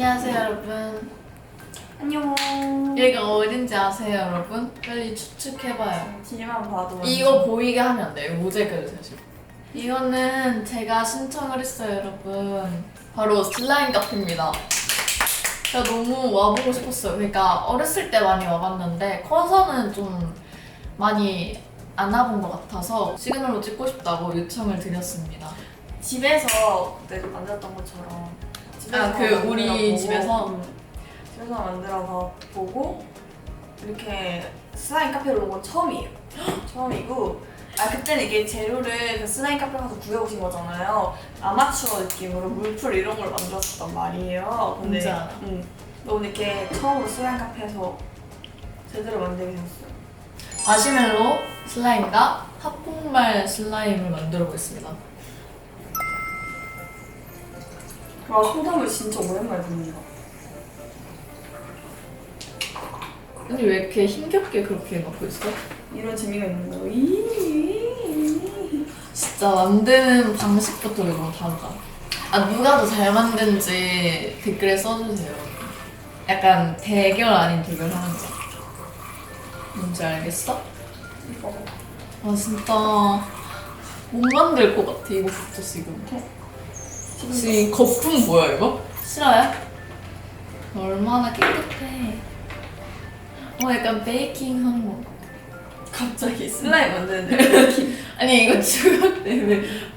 안녕하세요 여러분. 안녕. 여기가 어딘지 아세요 여러분? 빨리 추측해봐요. 뒤만 봐도 이거 보이게 하면 안 돼요. 모자이크 해주세요. 이거는 제가 신청을 했어요 여러분. 바로 슬라임 카페입니다. 제가 너무 와보고 싶었어요. 그러니까 어렸을 때 많이 와봤는데 커서는 좀 많이 안 와본 것 같아서 시그널로 찍고 싶다고 요청을 드렸습니다. 집에서 그때 만들었던 것처럼 우리 만들어보고, 집에서? 집에서 만들어서 보고 이렇게 슬라임 카페로 온 건 처음이에요. 처음이고 그때는 이게 재료를 그 슬라임 카페 가서 구해오신 거잖아요. 아마추어 느낌으로 물풀 이런 걸 만들었단 말이에요. 근데 뭔지 알아. 오늘 이렇게 처음으로 슬라임 카페에서 제대로 만들게 됐어요. 마시멜로 슬라임과 핫폭말 슬라임을 만들어 보겠습니다. 와, 소담을 진짜 오랜만에 듣는다. 언니 왜 이렇게 힘겹게 그렇게 넣고 있어? 이런 재미가 있는 거. 진짜 만드는 방식부터 너무 다르다. 누가 더 잘 만든지 댓글에 써주세요. 약간 대결 아닌 대결 하는 거. 뭔지 알겠어? 이거. 진짜 못 만들 것 같아 이거부터 지금. 지금 거품 뭐야 이거? 싫어요? 얼마나 깨끗해. 약간 베이킹 하는 거. 갑자기 슬라임 만드는데. 아니 이거 중학교 때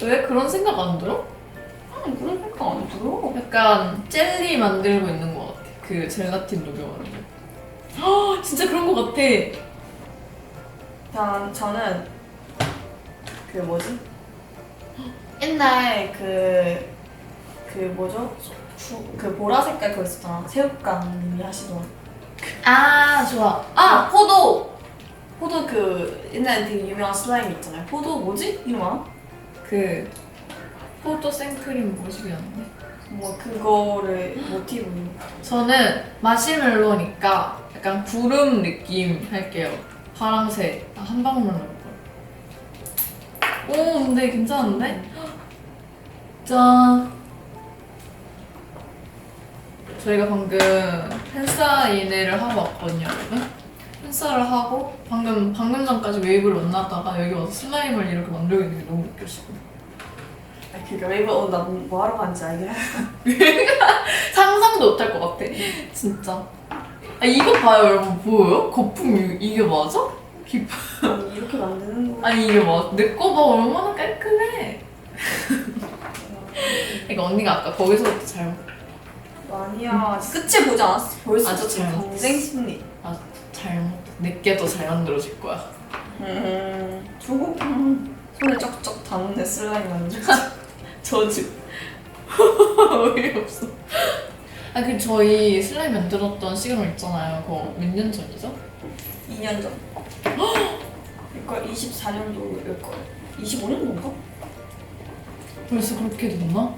왜 그런 생각 안 들어? 그런 생각 안 들어. 약간 젤리 만들고 있는 것 같아. 그 젤라틴 녹여가지고. 진짜 그런 것 같아. 저는 그 뭐지? 옛날 뭐죠? 그 보라 색깔 그거 있었잖아. 새우깡님이 하시던. 좋아. 포도 그 옛날에 되게 유명한 슬라임 있잖아요. 포도 뭐지? 이름 알아? 그 포도 생크림 뭐시기였는데? 뭐 그거를 모티브로. 저는 마시멜로니까 약간 구름 느낌 할게요. 파랑색 한 방울만 넣을 거예요. 오 근데 괜찮은데? 짠. 저희가 방금 팬사인회를 하고 왔거든요, 여러분. 팬사를 하고 방금 전까지 웨이브를 만나다가 여기 와서 슬라임을 이렇게 만들고 있는 게 너무 웃겼어요. 그러니까 웨이브 나 뭐 하러 가는지 알겠어. 상상도 못할 것 같아, 진짜. 이거 봐요, 여러분. 보여요? 거품 이게 맞아? 이렇게 만드는 거. 아니 이게 맞아? 내 거 봐, 얼마나 깔끔해. 그러니까 언니가 아까 거기서부터 잘못. 아니야. 끝을 보지 않았어. 벌써 아주 지금 잘 경쟁 심리. 잘못. 내게 더 잘 만들어질 거야. 저거 손에 쩍쩍 닿는데 슬라임 만들지. 저주. 어이없어. 그 저희 슬라임 만들었던 시그널 있잖아요. 그거 몇 년 전이죠? 2년 전. 이걸 24년도일 거예요. 25년도인가? 벌써 그렇게 됐나?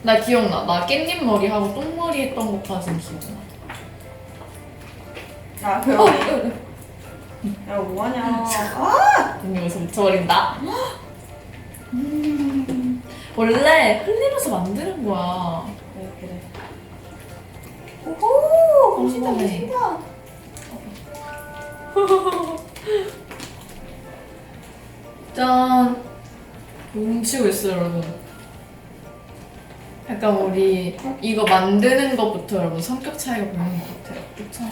나 기억나. 나 깻잎 머리 하고 똥머리 했던 것까지는 기억나. 그러네. 야, 뭐하냐. 언니 여기서 묻혀버린다. 원래 흘리면서 만드는 거야. 그래. 오호! 멋있다, 멋있다. 짠. 뭉치고 있어요, 여러분. 약간 우리 이거 만드는 것부터 여러분 성격 차이가 보이는 것 같아요. 그쵸?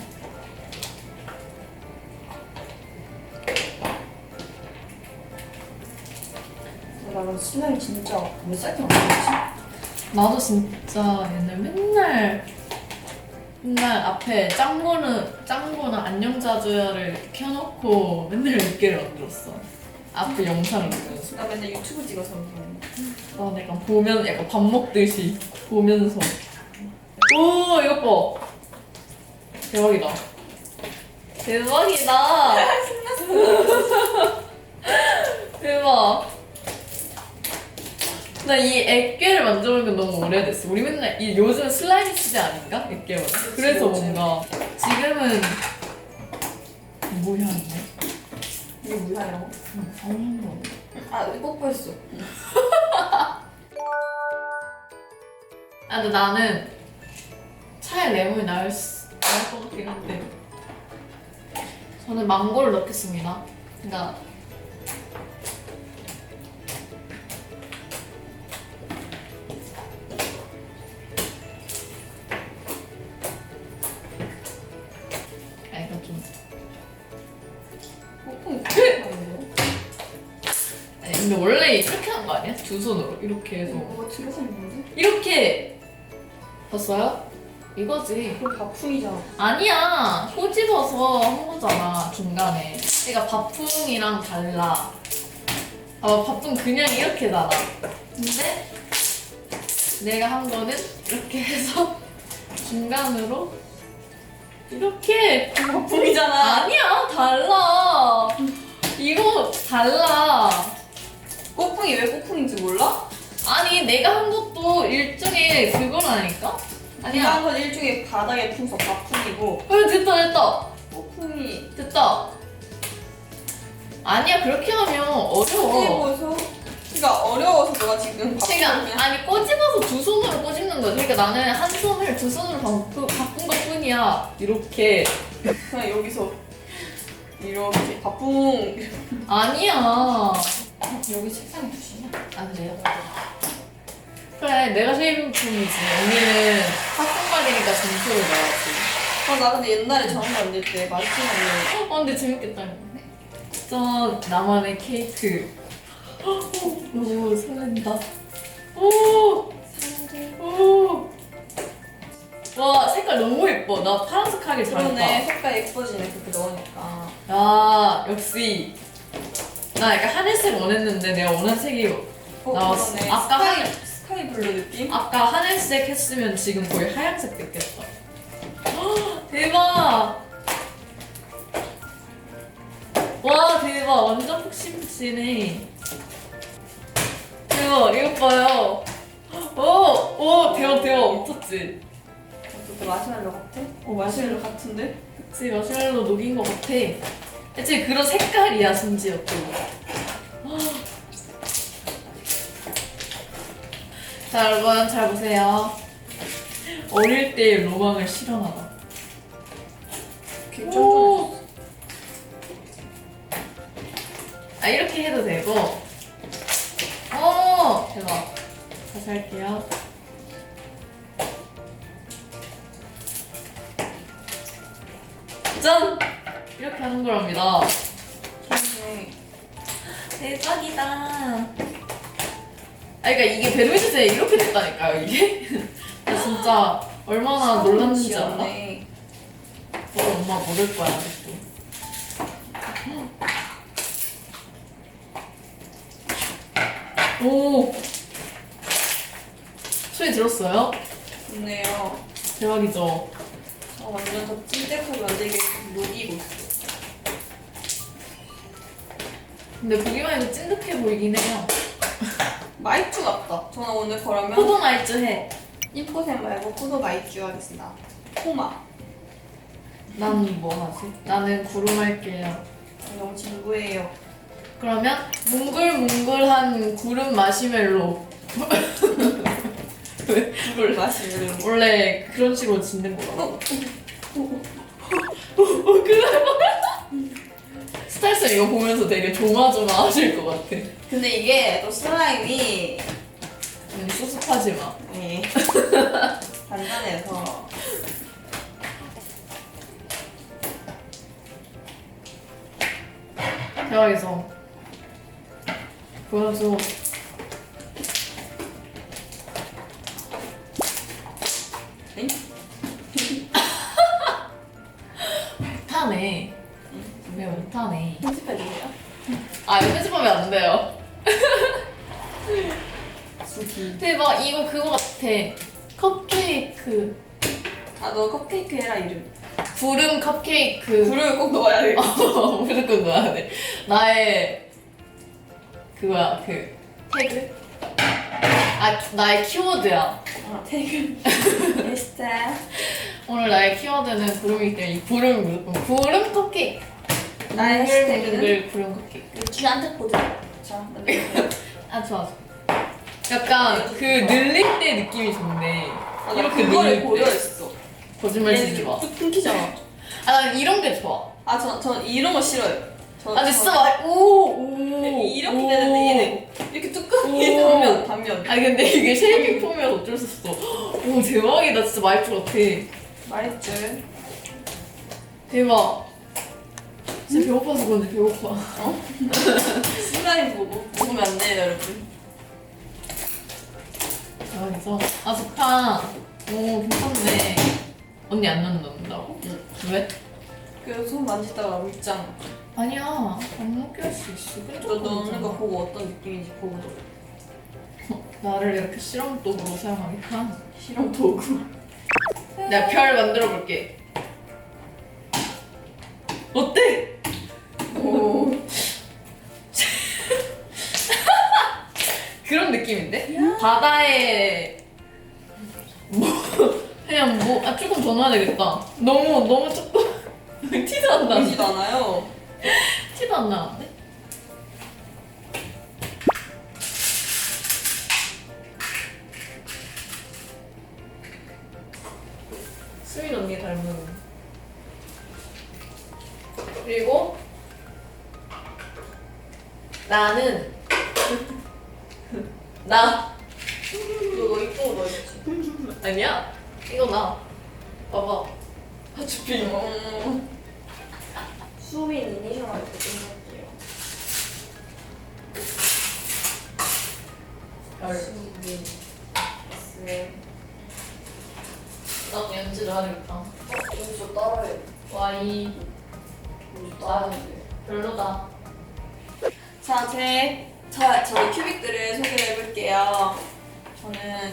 나 슬라임 진짜 몇 살때 만들었지? 나도 진짜 맨날 앞에 짱구는 안녕자주야를 이렇게 켜놓고 맨날 몇 개를 만들었어. 앞에 영상을 보면서. 나 맨날 유튜브 찍어서 나 약간 약간 밥 먹듯이 보면서. 오, 이거 봐. 대박이다. 대박이다. 대박. 나 이 액괴를 만들어본 게 너무 오래됐어. 우리 맨날 요즘 슬라임 시대 아닌가? 액괴가. 그래서 그치. 뭔가 지금은 무효하네. 이게 뭐야? 아무 거. 우리 뽀뽀했어. 근데 나는 차라리 레몬이 나을 것 같긴 한데 저는 망고를 넣겠습니다. 그러니까 이거 좀 뽀뽀이 아닌데요? 아니 근데 원래 이렇게 하는 거 아니야? 두 손으로 이렇게 해서 뭐가 들어가 있는데? 이렇게 봤어요? 이거지. 그거 바풍이잖아. 아니야 꼬집어서 한 거잖아 중간에. 그러니까 밥풍이랑 달라. 밥풍 그냥 이렇게잖아. 근데 내가 한 거는 이렇게 해서 중간으로 이렇게. 바풍이잖아. 아니야 달라. 이거 달라. 꼬풍이 왜 꼬풍인지 몰라? 아니 내가 한 것도 일종의 그거라니까? 네가 아니야. 한 건 일종의 바닥의 풍속 바풍이고 됐다. 꼬풍이 됐다. 아니야 그렇게 하면 어려워. 꼬집어서 그러니까 어려워서 너가 지금 그러니까 바풍이야. 아니 꼬집어서 두 손으로 꼬집는 거지. 그러니까 나는 한 손을 두 손으로 바꾼 것 뿐이야. 이렇게. 그냥 여기서 이렇게 바풍 아니야. 여기 책상에 두시냐? 안 돼요. 그래 내가 쉐이빙폼이지. 언니는 학생말이니까 점수를 넣어야지. 나 근데 옛날에 저런 거 만들 때 맛있게 근데 재밌겠다. 짠 나만의 케이크. 오 설렌다. 오. 와 색깔 너무 예뻐. 나 파란색 하길 그러네. 잘했다. 색깔 예뻐지네 그렇게 넣으니까. 야 역시 나 약간 하늘색 원했는데 내가 원한 색이 나왔어. 그러네. 아까 스카이 블루 느낌? 아까 하늘색 했으면 지금 거의 하얀색 됐겠다. 헉, 대박. 와 대박 완전 푹신푹신해. 대박 이거 봐요. 오 대박 미쳤지. 어떻게 마시멜로 같아? 마시멜로 같은데? 그치 마시멜로 녹인 것 같아. 그치 그런 색깔이야 심지어 또. 자 여러분 잘 보세요. 어릴 때의 로망을 실현하다. 오. 이렇게 해도 되고. 대박. 다시 할게요. 짠! 이렇게 하는 거랍니다. 좋네. 대박이다. 그러니까 이게 베르미드에 이렇게 됐다니까요, 이게. 나 진짜 얼마나 놀랐는지 알아? 귀엽네. 엄마 모를 거야, 아직도. 오! 소리 들었어요? 좋네요. 대박이죠? 완전 더 찐득하게 만들게 녹이고 있어. 근데 보기만 해도 찐득해 보이긴 해요. 마이쮸 같다. 저는 오늘 그러면 포도 말주 해. 인포샘 말고 포도 마이쮸 하겠습니다. 포마. 난 뭐 하지? 나는 구름 할게요. 너무 진부해요. 그러면 뭉글뭉글한 구름 마시멜로. 왜? 이걸 마시면 원래 그런 식으로 짓는 거라고. 스타일쌤 이거 보면서 되게 조마조마하실 것 같아. 근데 이게 또 슬라임이 수습하지 마. 네. 단단해서 대박이죠. 보여줘. 엥? 못하네. 왜 못하네. 편집해주세요. 이거 편집하면 안 돼요. 수기. 대박, 이거 그거 같아. 컵케이크. 너 컵케이크 해라 이름. 구름 컵케이크. 불을 꼭 넣어야 돼. 무조건 넣어야 돼. 나의 그거야, 그 태그? 나의 키워드야. 태그. 에스타. 오늘 나의 키워드는 구름이기 때문에 이 구름 무조건 구름 컵케이크. 나의 해시태그는 뭉글뭉글 구름 컵케이크. 귀한테 포즈. 자, 만들게요. 좋아. 약간 그 늘릴 때 느낌이 좋네. 이렇게 그거를 늘릴 때. 고려했어. 거짓말 치지 마. 뚝 끊기잖아. 아, 난 이런 게 좋아. 아, 전 이런 거 싫어요. 아니, 진짜 막, 오! 이렇게 오. 되는데 얘는 이렇게 뚜껑이 오. 단면. 아니, 근데 이게 쉐이핑 폼이라서 어쩔 수 없어. 오, 대박이다. 진짜 마이프 같아. 말했지. 대박. 진짜 배고파서 그런데 배고파. 슬라임 보고 먹으면 안 돼요, 여러분. 그래서 아 좋다. 오 괜찮네. 언니 안 넣는다고? 응. 왜? 그래서 손 만지다가 울잖아. 아니야 안 먹게 할 수 있어. 너 넣는 거 보고 어떤 느낌인지 보고 넣어. 나를 이렇게 실험 도구로 사용하겠다. 실험 도구. 내가 별 만들어 볼게. 어때? 오. 그런 느낌인데? 바다에 뭐 그냥 뭐 아 조금 더 넣어야 되겠다. 너무 조금 티도 안 나. 보이지도 않아요. 티도 안 나는데? 수민 언니 닮은. 그리고 나는 나 너 이쁜 거 넣어야지. 아니야 이거 나 봐봐 하츄핑. 수민 이니셜 할때 끝낼게요. 수민 S. 나 연지를 하겠다. 여기서 따라해. Y 여기서 따라해. 별로다. 자, 저희 큐빅들을 소개를 해볼게요.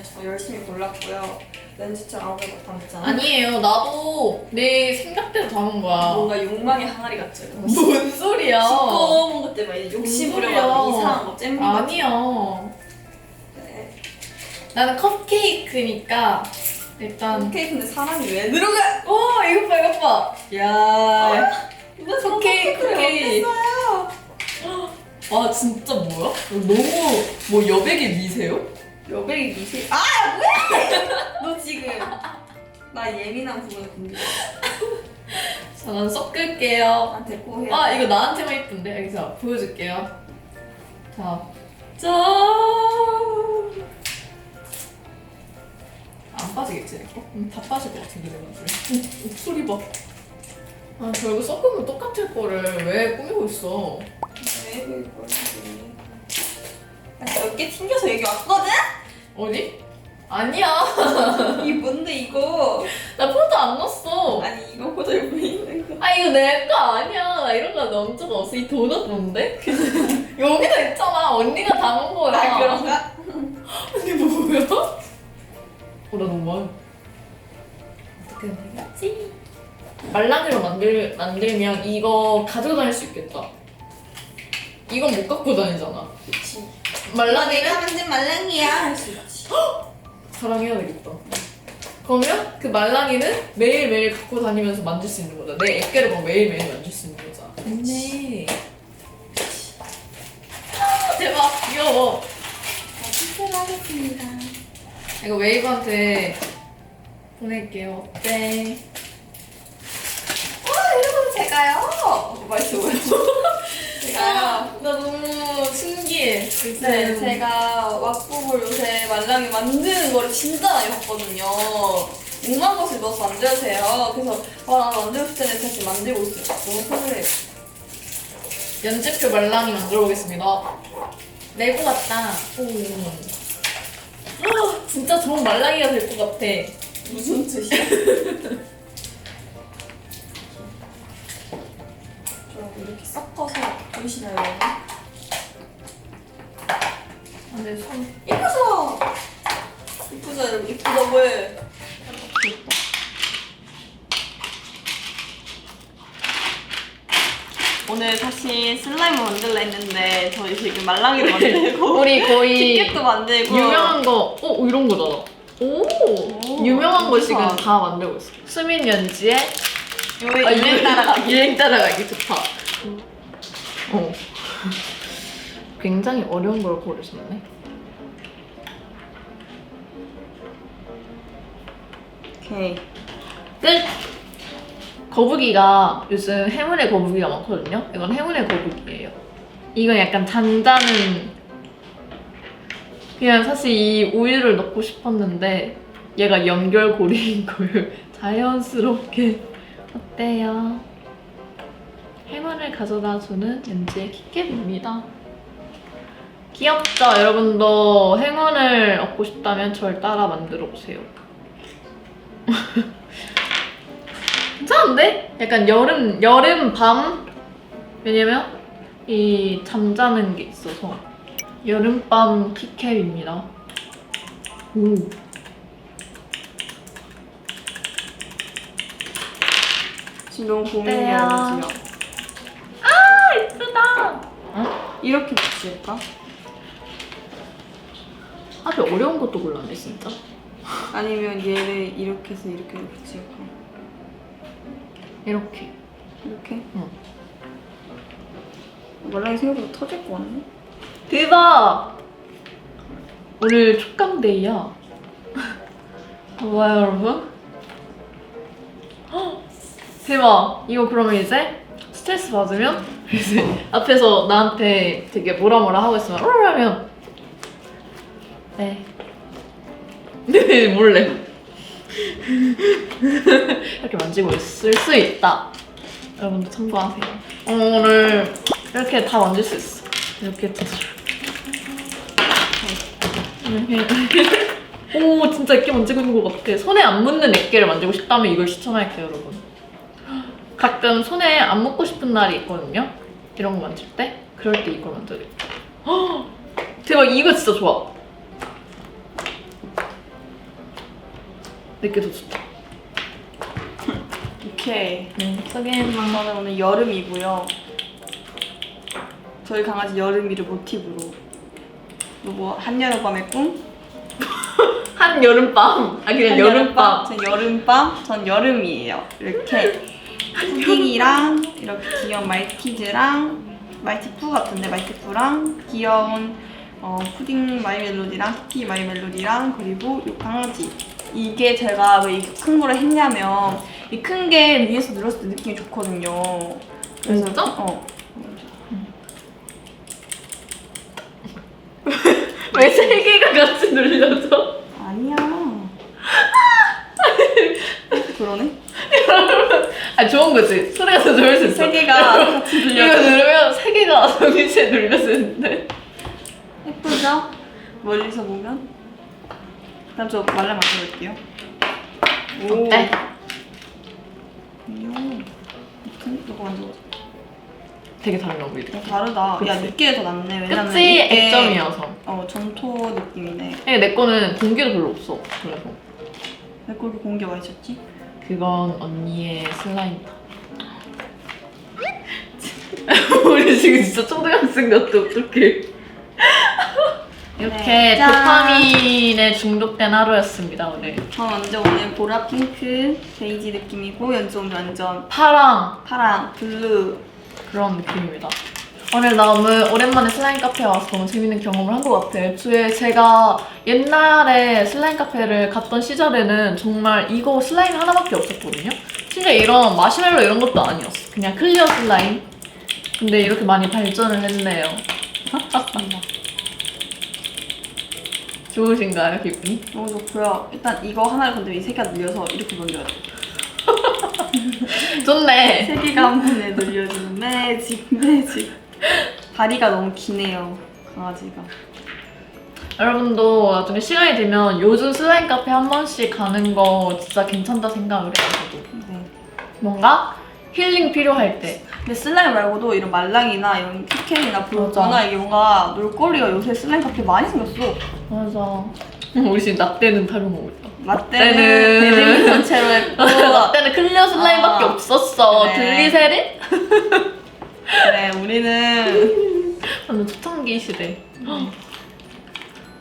저 열심히 골랐고요. 렌즈처럼 아무것도 담았잖아. 아니에요 나도 내 생각대로 담은 거야. 뭔가 욕망의 항아리 같죠? 뭔 소리야? 두꺼운 것 때문에 욕심 뭔 부려가지고 소리야. 이상한 거 잼민 거. 아니야. 네. 나는 컵케이크니까 일단 케이크인데 사람이 왜 들어가? 오 이거 봐 이거 봐. 야. 이거 저런 케이크. 어땠어요? 아 진짜 뭐야? 너무 뭐 여백의 미세요? 여백이 미세. 아 뭐야? 너 지금 나 예민한 부분을 공개. 자, 난 섞을게요. 나한테 고 해야. 아 이거 나한테만 이쁜데? 여기서 보여줄게요. 자, 짠! 안 빠지겠지 이거? 다 빠질 것 같은데 내가 목소리 봐. 아 결국 섞으면 똑같을 거를 왜 꾸미고 있어? 왜 그러지? 몇개 튕겨서 여기 왔거든? 어디? 아니야. 이 뭔데 이거? 나 포도 안 넣었어. 아니 이거보다 여기 있는 거. 아 이거 내 거 아니야. 나 이런 거 넣은 적 없어. 이 도넛 뭔데? 여기다 있잖아. 언니가 담은 거야. 아 그런가? 언니 뭐야? 나 너무 많아. 어떻게 하면 되겠지? 말랑이로 만들면 이거 가지고 다닐 수 있겠다. 이건 못 갖고 다니잖아. 그치. 말랑이는 만든 말랑이야 할 수 있지. 사랑해야 되겠다. 그러면 그 말랑이는 매일매일 갖고 다니면서 만질 수 있는 거다. 내 액계를 막 매일매일 만질 수 있는 거잖아. 좋네. 대박 귀여워. 추천하겠습니다. 이거 웨이브한테 보낼게요. 어때? 여러분 제가요. 맛있어 보여. 제가요. 나 너무 신기해. 네, 제가 왁구볼 요새 말랑이 만드는 거를 진짜 많이 봤거든요. 온갖 것을 넣어서 만들어도 돼요. 그래서 나 만들고 싶을 때는 다시 만들고 있어요. 너무 편해요. 연지표 말랑이 만들어 보겠습니다. 레고 같다. 오. 진짜 좋은 말랑이가 될 것 같아. 무슨 뜻이야? 저 이렇게 섞어서 보이시나요, 여러분? 근데 손 이쁘죠? 이쁘죠, 여러분? 이쁘다, 왜? 오늘 다시 슬라임을 만들라 했는데 저희 지금 말랑이도 만들고 우리 거의 티켓도 만들고 유명한 거, 이런 거잖아. 오, 유명한 거 지금 우와. 다 만들고 있어. 수민 연지의 유행 따라가기. 유행 따라가기 좋다. 굉장히 어려운 걸 고르셨네. 오케이. 끝! 거북이가 요즘 행운의 거북이가 많거든요. 이건 행운의 거북이에요. 이건 약간 잔다는 그냥 사실 이 우유를 넣고 싶었는데 얘가 연결고리인 거예요. 자연스럽게 어때요? 행운을 가져다주는 연지의 키캡입니다. 귀엽죠? 여러분도 행운을 얻고 싶다면 절 따라 만들어보세요. 괜찮은데? 약간 여름 밤? 왜냐면 이 잠자는 게 있어서 여름밤 키캡입니다. 오. 지금 너무 어때요? 고민이야, 지금. 아, 예쁘다! 어? 이렇게 붙일까? 하필 어려운 것도 골랐네, 진짜. 아니면 얘를 이렇게 해서 이렇게 붙일까? 이렇게. 이렇게? 응. 말랑이 생각보다 터질 것 같네? 대박! 오늘 촉감데이야. 봐봐요, 여러분. 헉, 대박! 이거 그러면 이제 스트레스 받으면 이제 앞에서 나한테 되게 뭐라 하고 있으면 하면 네. 네, 몰래. 이렇게 만지고 있을 수 있다. 여러분도 참고하세요. 오늘 이렇게 다 만질 수 있어. 이렇게 오, 진짜 액계 만지고 있는 것 같아. 손에 안 묻는 액계를 만지고 싶다면 이걸 추천할게요, 여러분. 가끔 손에 안 묻고 싶은 날이 있거든요. 이런 거 만질 때. 그럴 때 이걸 만져야겠다. 대박, 이거 진짜 좋아. 내게 더 좋다. 오케이. 소개해봐. 저는 오늘 여름이고요. 저희 강아지 여름이를 모티브로 뭐 한여름밤의 꿈? 한 여름밤. 아, 그냥 여름밤. 전 여름밤, 전 여름이에요. 이렇게 푸딩이랑 이렇게 귀여운 말티즈랑 말티푸 같은데 말티푸랑 귀여운 푸딩 마이멜로디랑 키티 마이멜로디랑 그리고 이 강아지. 이게 제가 왜 이 큰 거를 했냐면 이 큰 게 위에서 눌렀을 때 느낌이 좋거든요. 그래서 진짜? 왜 세 개가 같이 눌려져? 아니야. 그러네. 아, 좋은 거지. 소리가 더 좋을 수 있어. 세 개가 같이 이거 눌려져. 누르면 세 개가 동시에 눌려지는데. 예쁘죠? 멀리서 보면. 그럼 저 말레 만져볼게요. 어때? 이거 만져보자. 되게 다른가 보이네. 다르다. 그치? 야, 이게 더 낫네. 왜냐면 그치? 이게 액점이어서. 전토 느낌이네. 내 거는 공기도 별로 없어. 그래서. 왜 그렇게 공기가 맛있었지? 그건 언니의 슬라임이다. 우리 지금 진짜 초등학생 같아. 어떡해. 이렇게 네, 짠. 도파민에 중독된 하루였습니다, 오늘. 저 완전 오늘 보라 핑크, 베이지 느낌이고 연주 오늘 완전 파랑 파랑, 블루. 그런 느낌입니다. 오늘 너무 오랜만에 슬라임 카페에 와서 너무 재밌는 경험을 한 것 같아요. 애초에 제가 옛날에 슬라임 카페를 갔던 시절에는 정말 이거 슬라임 하나밖에 없었거든요. 진짜 이런 마시멜로 이런 것도 아니었어. 그냥 클리어 슬라임. 근데 이렇게 많이 발전을 했네요. 좋으신가요, 기분이? 너무 좋고요. 일단 이거 하나를 건드리면 이 세 개가 눌려서 이렇게 눌려야 돼. 좋네. 세 개가 한 번에 눌려주는 매직. 다리가 너무 기네요, 강아지가. 여러분도 나중에 시간이 되면 요즘 슬라임 카페 한 번씩 가는 거 진짜 괜찮다 생각을 해요, 저도. 네. 뭔가 힐링 필요할 때. 근데 슬라임 말고도 이런 말랑이나 이런 키캣이나 브로커나 맞아. 이게 뭔가 놀거리가 요새 슬라임 카페 많이 생겼어. 맞아. 우리 지금 라떼는 타령하고 있다. 라떼는 라떼는- 베르민 전체로 했고 라떼는 클리어 슬라임밖에 아, 없었어. 그래. 글리세린? 그래 우리는 완전 초창기 시대.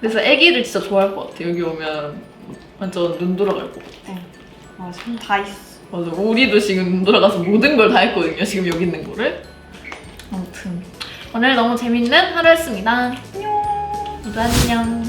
그래서 애기를 진짜 좋아할 것 같아. 여기 오면 완전 눈 돌아갈 것 같아. 맞아 다 있어. 맞아. 우리도 지금 눈 돌아가서 모든 걸 다 했거든요. 지금 여기 있는 거를. 아무튼 오늘 너무 재밌는 하루였습니다. 안녕. 모두 안녕.